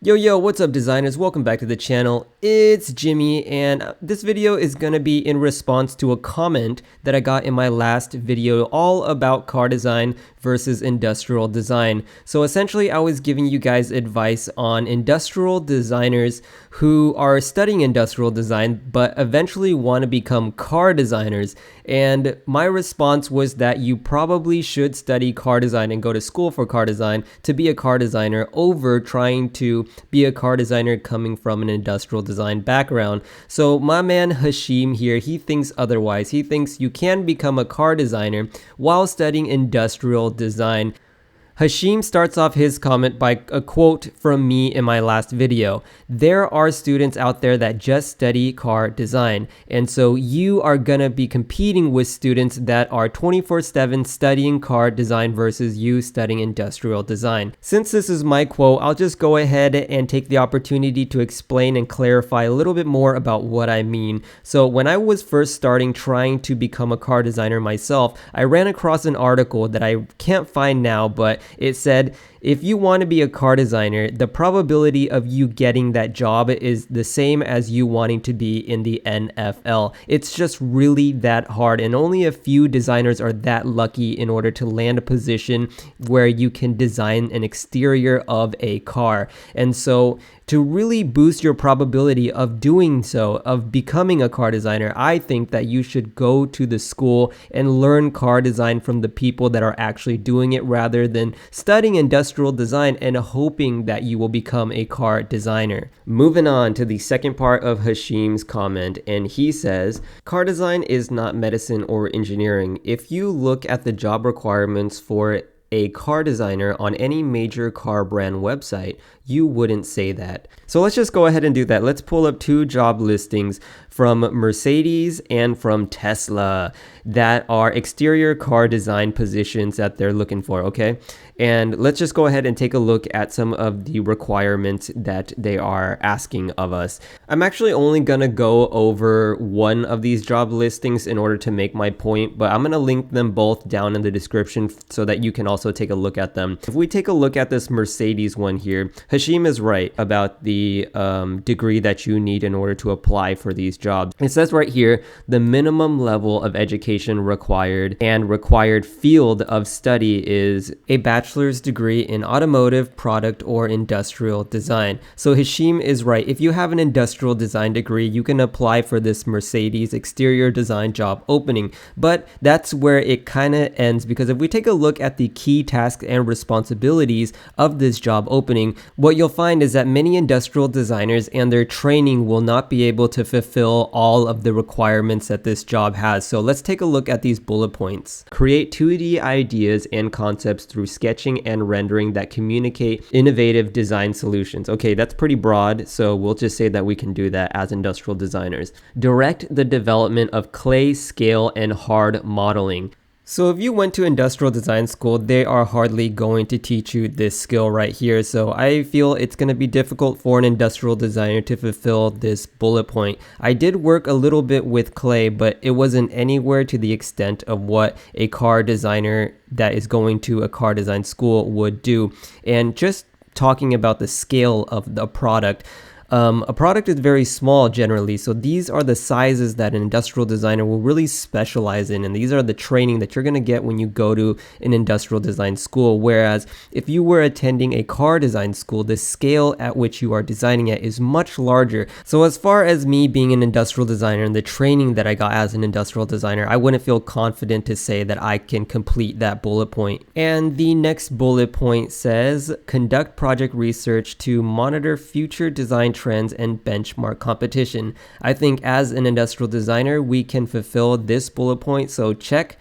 Yo, what's up designers? Welcome back to the channel. It's Jimmy, and this video is gonna be in response to a comment that I got in my last video all about car design versus industrial design. So essentially I was giving you guys advice on industrial designers who are studying industrial design but eventually want to become car designers. And my response was that you probably should study car design and go to school for car design to be a car designer over trying to be a car designer coming from an industrial design background. So my man Hashim here, he thinks otherwise. He thinks you can become a car designer while studying industrial design. Hashim starts off his comment by a quote from me in my last video. There are students out there that just study car design, and so you are gonna be competing with students that are 24/7 studying car design versus you studying industrial design. Since this is my quote, I'll just go ahead and take the opportunity to explain and clarify a little bit more about what I mean. So when I was first starting trying to become a car designer myself, I ran across an article that I can't find now, but it said, if you want to be a car designer, the probability of you getting that job is the same as you wanting to be in the NFL. It's just really that hard, and only a few designers are that lucky in order to land a position where you can design an exterior of a car. And so to really boost your probability of doing so, of becoming a car designer, I think that you should go to the school and learn car design from the people that are actually doing it rather than studying industrial design and hoping that you will become a car designer. Moving on to the second part of Hashim's comment, and he says, car design is not medicine or engineering. If you look at the job requirements for a car designer on any major car brand website, you wouldn't say that. So let's just go ahead and do that. Let's pull up two job listings from Mercedes and from Tesla that are exterior car design positions that they're looking for, okay? And let's just go ahead and take a look at some of the requirements that they are asking of us. I'm actually only gonna go over one of these job listings in order to make my point, but I'm gonna link them both down in the description so that you can also take a look at them. If we take a look at this Mercedes one here, Hashim is right about the degree that you need in order to apply for these jobs. It says right here, the minimum level of education required and required field of study is a bachelor's degree in automotive, product, or industrial design. So Hashim is right. If you have an industrial design degree, you can apply for this Mercedes exterior design job opening. But that's where it kind of ends, because if we take a look at the key tasks and responsibilities of this job opening, what you'll find is that many industrial designers and their training will not be able to fulfill all of the requirements that this job has. So let's take a look at these bullet points. Create 2D ideas and concepts through sketching and rendering that communicate innovative design solutions. Okay, that's pretty broad, so we'll just say that we can do that as industrial designers. Direct the development of clay, scale, and hard modeling. So if you went to industrial design school, they are hardly going to teach you this skill right here. So I feel it's going to be difficult for an industrial designer to fulfill this bullet point. I did work a little bit with clay, but it wasn't anywhere to the extent of what a car designer that is going to a car design school would do. And just talking about the scale of the product, a product is very small generally, so these are the sizes that an industrial designer will really specialize in, and these are the training that you're going to get when you go to an industrial design school. Whereas if you were attending a car design school, the scale at which you are designing at is much larger. So as far as me being an industrial designer and the training that I got as an industrial designer, I wouldn't feel confident to say that I can complete that bullet point. And the next bullet point says, conduct project research to monitor future design trends and benchmark competition. I think as an industrial designer, we can fulfill this bullet point, so check.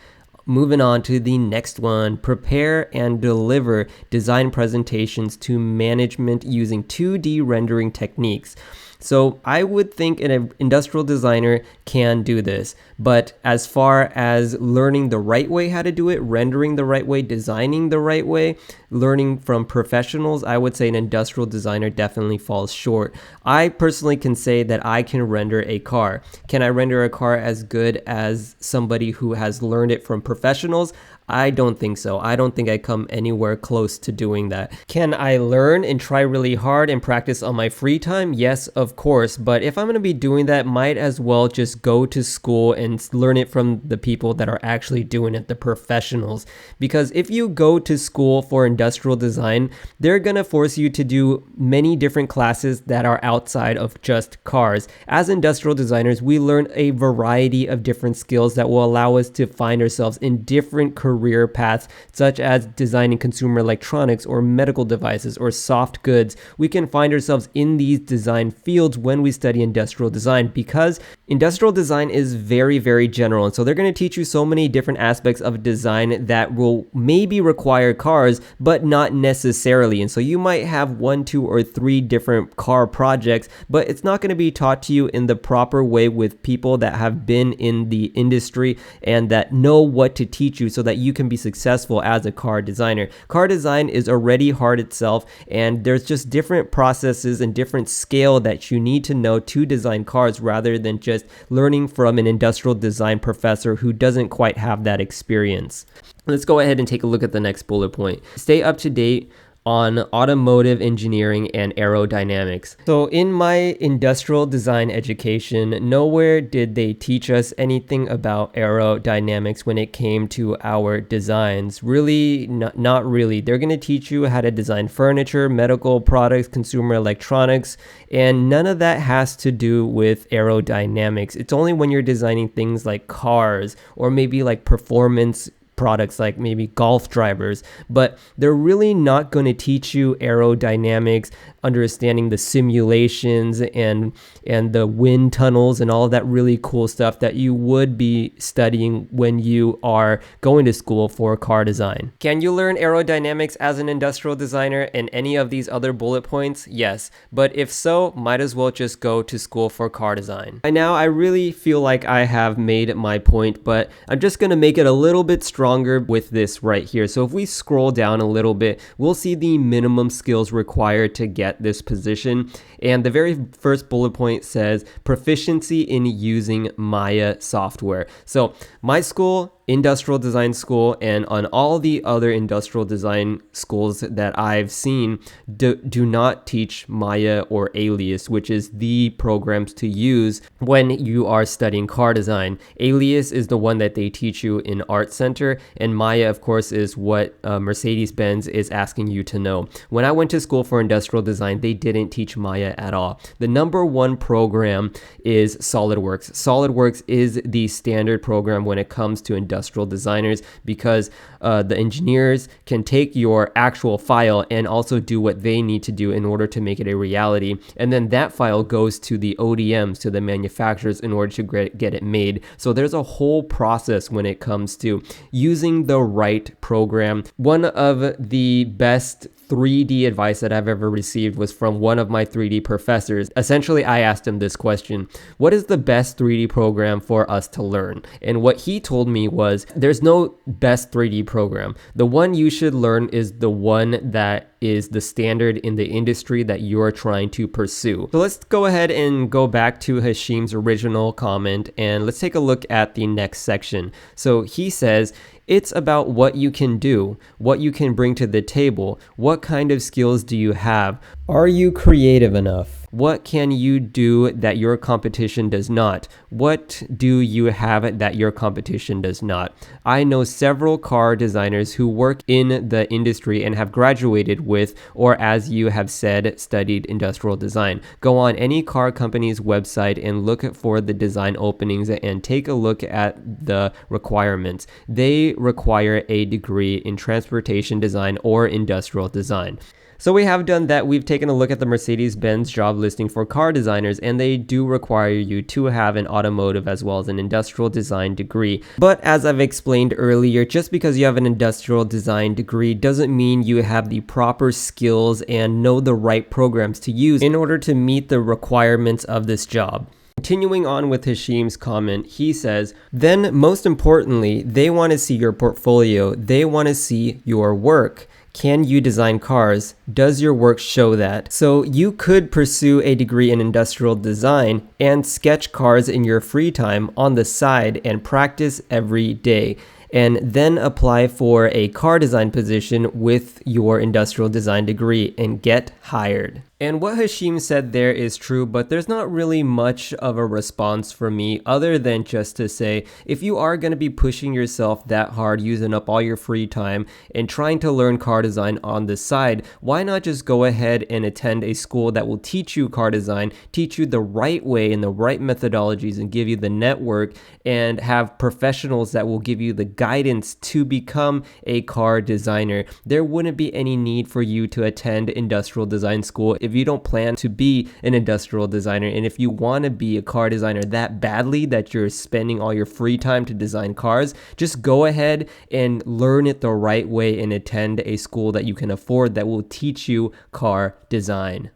Moving on to the next one, prepare and deliver design presentations to management using 2D rendering techniques. So I would think an industrial designer can do this, but as far as learning the right way how to do it, rendering the right way, designing the right way, learning from professionals, I would say an industrial designer definitely falls short. I personally can say that I can render a car. Can I render a car as good as somebody who has learned it from professionals? I don't think so. I don't think I come anywhere close to doing that. Can I learn and try really hard and practice on my free time? Yes, of course. But if I'm going to be doing that, might as well just go to school and learn it from the people that are actually doing it, the professionals. Because if you go to school for industrial design, they're going to force you to do many different classes that are outside of just cars. As industrial designers, we learn a variety of different skills that will allow us to find ourselves in different career paths, such as designing consumer electronics or medical devices or soft goods. We can find ourselves in these design fields when we study industrial design, because industrial design is very, very general. And so they're going to teach you so many different aspects of design that will maybe require cars, but not necessarily. And so you might have 1, 2, or 3 different car projects, but it's not going to be taught to you in the proper way with people that have been in the industry and that know what to teach you so that you can be successful as a car designer. Car design is already hard itself, and there's just different processes and different scale that you need to know to design cars, rather than just learning from an industrial design professor who doesn't quite have that experience. Let's go ahead and take a look at the next bullet point. Stay up to date on automotive engineering and aerodynamics. So in my industrial design education, nowhere did they teach us anything about aerodynamics when it came to our designs. Really, not really. They're going to teach you how to design furniture, medical products, consumer electronics, and none of that has to do with aerodynamics. It's only when you're designing things like cars or maybe like performance products like maybe golf drivers, but they're really not going to teach you aerodynamics, understanding the simulations and the wind tunnels and all of that really cool stuff that you would be studying when you are going to school for car design. Can you learn aerodynamics as an industrial designer in any of these other bullet points? Yes, but if so, might as well just go to school for car design. By now, I really feel like I have made my point, but I'm just going to make it a little bit stronger with this right here. So if we scroll down a little bit, we'll see the minimum skills required to get this position. And the very first bullet point says proficiency in using Maya software. So my school, industrial design school, and on all the other industrial design schools that I've seen do not teach Maya or Alias, which is the programs to use when you are studying car design. Alias is the one that they teach you in Art Center, and Maya, of course, is what Mercedes-Benz is asking you to know. When I went to school for industrial design, they didn't teach Maya at all. The number one program is SolidWorks. SolidWorks is the standard program when it comes to industrial designers, because the engineers can take your actual file and also do what they need to do in order to make it a reality, and then that file goes to the ODMs, to the manufacturers, in order to get it made. So there's a whole process when it comes to using the right program. One of the best 3D advice that I've ever received was from one of my 3D professors. Essentially, I asked him this question: what is the best 3D program for us to learn? And what he told me was, there's no best 3D program. The one you should learn is the one that is the standard in the industry that you're trying to pursue. So let's go ahead and go back to Hashim's original comment, and let's take a look at the next section. So he says, it's about what you can do, what you can bring to the table. What kind of skills do you have? Are you creative enough? What can you do that your competition does not? What do you have that your competition does not? I know several car designers who work in the industry and have graduated with, or as you have said, studied industrial design. Go on any car company's website and look for the design openings and take a look at the requirements. They require a degree in transportation design or industrial design. So we have done that. We've taken a look at the Mercedes-Benz job listing for car designers, and they do require you to have an automotive as well as an industrial design degree. But as I've explained earlier, just because you have an industrial design degree doesn't mean you have the proper skills and know the right programs to use in order to meet the requirements of this job. Continuing on with Hashim's comment, he says, then most importantly, they want to see your portfolio. They want to see your work. Can you design cars? Does your work show that? So you could pursue a degree in industrial design and sketch cars in your free time on the side and practice every day. and then apply for a car design position with your industrial design degree and get hired. And what Hashim said there is true, but there's not really much of a response from me other than just to say, if you are going to be pushing yourself that hard, using up all your free time and trying to learn car design on the side, why not just go ahead and attend a school that will teach you car design, teach you the right way and the right methodologies, and give you the network and have professionals that will give you the guidance to become a car designer. There wouldn't be any need for you to attend industrial design school if you don't plan to be an industrial designer, and if you want to be a car designer that badly that you're spending all your free time to design cars, just go ahead and learn it the right way and attend a school that you can afford that will teach you car design.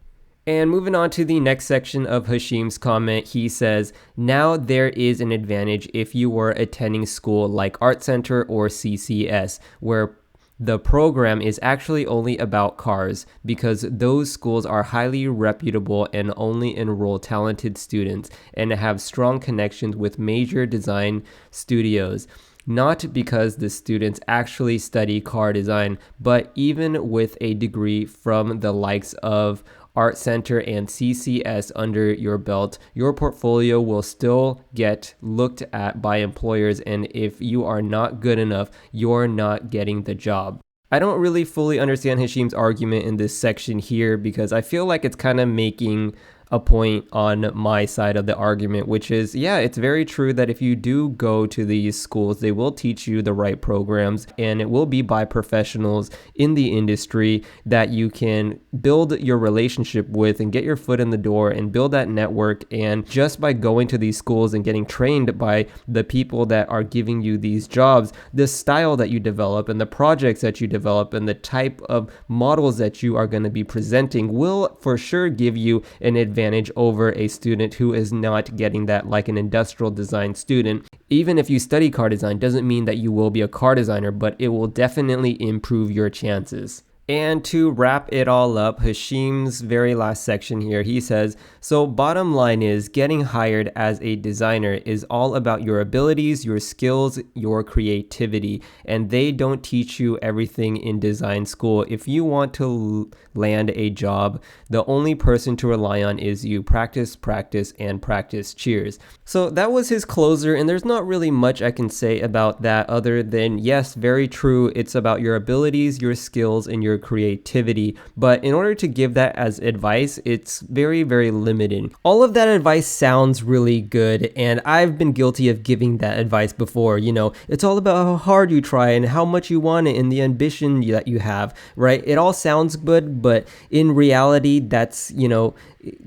And moving on to the next section of Hashim's comment, he says, now there is an advantage if you were attending school like Art Center or CCS, where the program is actually only about cars, because those schools are highly reputable and only enroll talented students and have strong connections with major design studios. Not because the students actually study car design, but even with a degree from the likes of Art Center and CCS under your belt, your portfolio will still get looked at by employers, and if you are not good enough, you're not getting the job. I don't really fully understand Hashim's argument in this section here, because I feel like it's kind of making a point on my side of the argument, which is, yeah, it's very true that if you do go to these schools, they will teach you the right programs, and it will be by professionals in the industry that you can build your relationship with and get your foot in the door and build that network. And just by going to these schools and getting trained by the people that are giving you these jobs, the style that you develop and the projects that you develop and the type of models that you are going to be presenting will for sure give you an advantage over a student who is not getting that, like an industrial design student. Even if you study car design, doesn't mean that you will be a car designer, but it will definitely improve your chances. And to wrap it all up, Hashim's very last section here, he says, so bottom line is, getting hired as a designer is all about your abilities, your skills, your creativity, and they don't teach you everything in design school. If you want to land a job, the only person to rely on is you. Practice, practice, and practice. Cheers. So that was his closer, and there's not really much I can say about that other than, yes, very true. It's about your abilities, your skills, and your creativity. But in order to give that as advice, it's very, very limited. All of that advice sounds really good, and I've been guilty of giving that advice before. You know, it's all about how hard you try and how much you want it and the ambition that you have, right? It all sounds good, but in reality, that's, you know,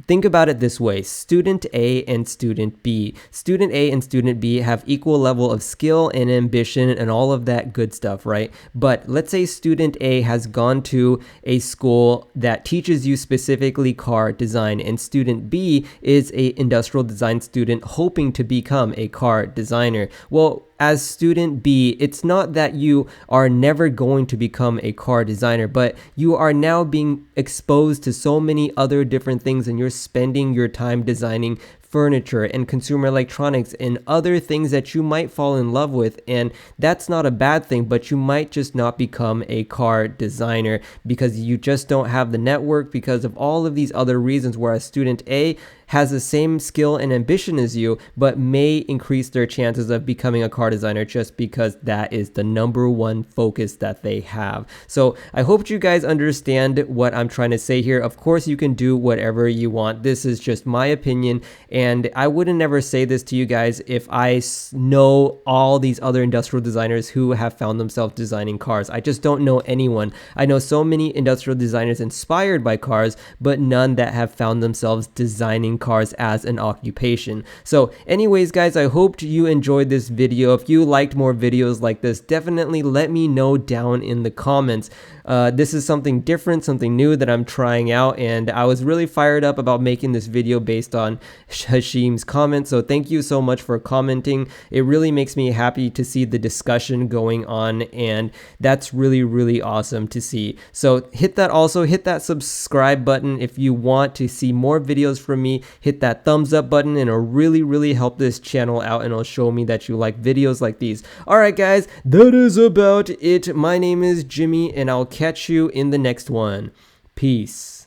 think about it this way. Student A and student B. Student A and student B have equal level of skill and ambition and all of that good stuff, right? But let's say student A has gone to a school that teaches you specifically car design, and student B is a industrial design student hoping to become a car designer. Well, as student B, it's not that you are never going to become a car designer, but you are now being exposed to so many other different things, and you're spending your time designing furniture and consumer electronics and other things that you might fall in love with. And that's not a bad thing, but you might just not become a car designer because you just don't have the network because of all of these other reasons, whereas student A has the same skill and ambition as you, but may increase their chances of becoming a car designer just because that is the number one focus that they have. So I hope you guys understand what I'm trying to say here. Of course, you can do whatever you want. This is just my opinion, and I wouldn't never say this to you guys if I know all these other industrial designers who have found themselves designing cars. I just don't know anyone. I know so many industrial designers inspired by cars, but none that have found themselves designing cars as an occupation. So anyways, guys, I hope you enjoyed this video. If you liked more videos like this, definitely let me know down in the comments. This is something different, something new that I'm trying out, and I was really fired up about making this video based on Hashim's comments. So thank you so much for commenting. It really makes me happy to see the discussion going on, and that's really, really awesome to see. So hit that subscribe button if you want to see more videos from me hit that thumbs up button, and it'll really help this channel out, and it'll show me that you like videos like these. Alright guys, that is about it. My name is Jimmy, and I'll catch you in the next one. Peace.